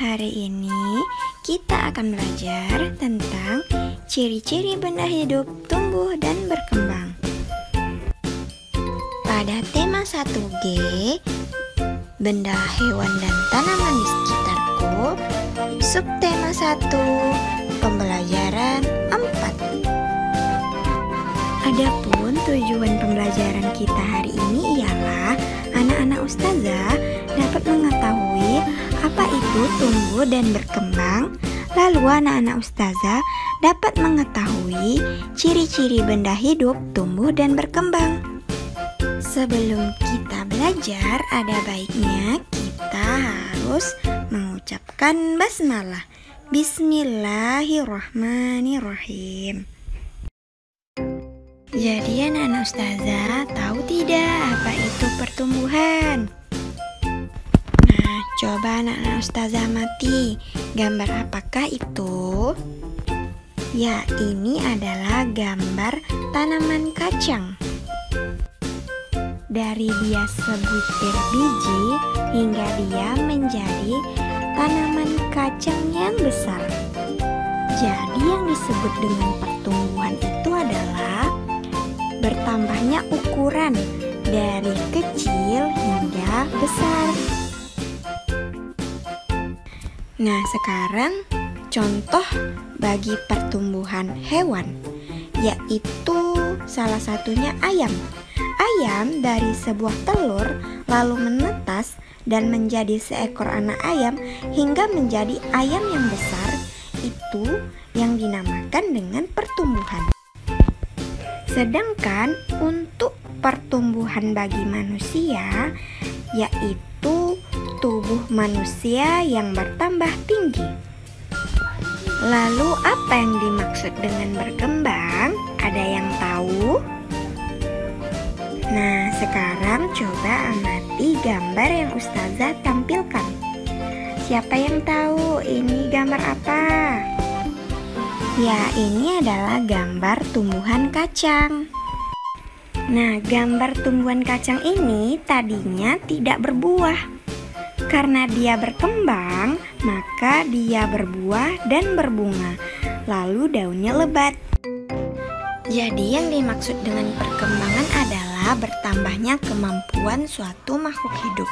Hari ini kita akan belajar tentang ciri-ciri benda hidup tumbuh dan berkembang. Pada tema 1G, benda hewan dan tanaman di sekitarku, subtema 1, pembelajaran 4. Adapun tujuan pembelajaran kita hari ini ialah anak-anak ustazah dapat mengetahui apa itu tumbuh dan berkembang. Lalu anak-anak ustazah dapat mengetahui ciri-ciri benda hidup tumbuh dan berkembang. Sebelum kita belajar, ada baiknya kita harus mengucapkan basmalah. Bismillahirrahmanirrahim. Jadi anak-anak ustazah tahu tidak apa itu pertumbuhan? Nah, coba anak-anak ustazah amati, gambar apakah itu? Ya, ini adalah gambar tanaman kacang. Dari dia sebutir biji hingga dia menjadi tanaman kacang yang besar. Jadi yang disebut dengan pertumbuhan itu adalah bertambahnya ukuran dari kecil hingga besar. Nah, sekarang contoh bagi pertumbuhan hewan, yaitu salah satunya ayam. Ayam dari sebuah telur lalu menetas dan menjadi seekor anak ayam hingga menjadi ayam yang besar. Itu yang dinamakan dengan pertumbuhan. Sedangkan untuk pertumbuhan bagi manusia, yaitu tubuh manusia yang bertambah tinggi. Lalu apa yang dimaksud dengan berkembang? Ada yang tahu? Nah, sekarang coba amati gambar yang ustazah tampilkan. Siapa yang tahu ini gambar apa? Ya, ini adalah gambar tumbuhan kacang. Nah, gambar tumbuhan kacang ini tadinya tidak berbuah. Karena dia berkembang, maka dia berbuah dan berbunga. Lalu daunnya lebat. Jadi yang dimaksud dengan perkembangan adalah bertambahnya kemampuan suatu makhluk hidup.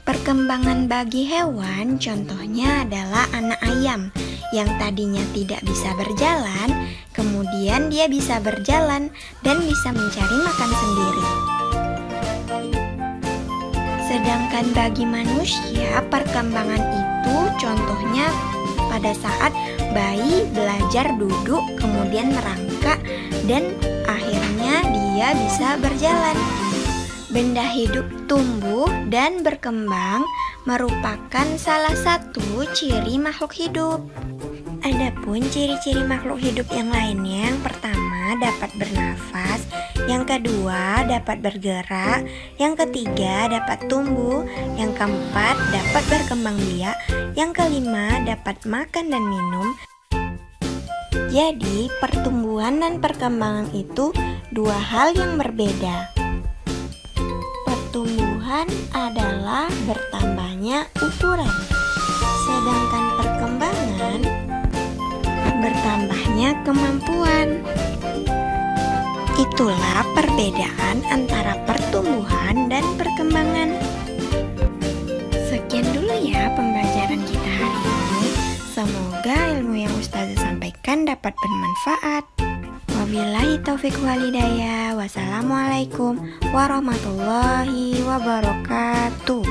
Perkembangan bagi hewan contohnya adalah anak ayam yang tadinya tidak bisa berjalan, kemudian dia bisa berjalan dan bisa mencari makan sendiri. Sedangkan bagi manusia, perkembangan itu contohnya pada saat bayi belajar duduk, kemudian merangkak, dan akhirnya dia bisa berjalan. Benda hidup tumbuh dan berkembang merupakan salah satu ciri makhluk hidup. Adapun ciri-ciri makhluk hidup yang lainnya, yang pertama dapat bernafas, yang kedua dapat bergerak, yang ketiga dapat tumbuh, yang keempat dapat berkembang biak, yang kelima dapat makan dan minum. Jadi pertumbuhan dan perkembangan itu dua hal yang berbeda. Pertumbuhan adalah bertambahnya ukuran, sedangkan perkembangan bertambahnya kemampuan. Itulah perbedaan antara pertumbuhan dan perkembangan. Sekian dulu ya pembelajaran kita hari ini. Semoga ilmu yang ustazah sampaikan dapat bermanfaat. Wabillahi taufiq walhidayah. Wassalamualaikum warahmatullahi wabarakatuh.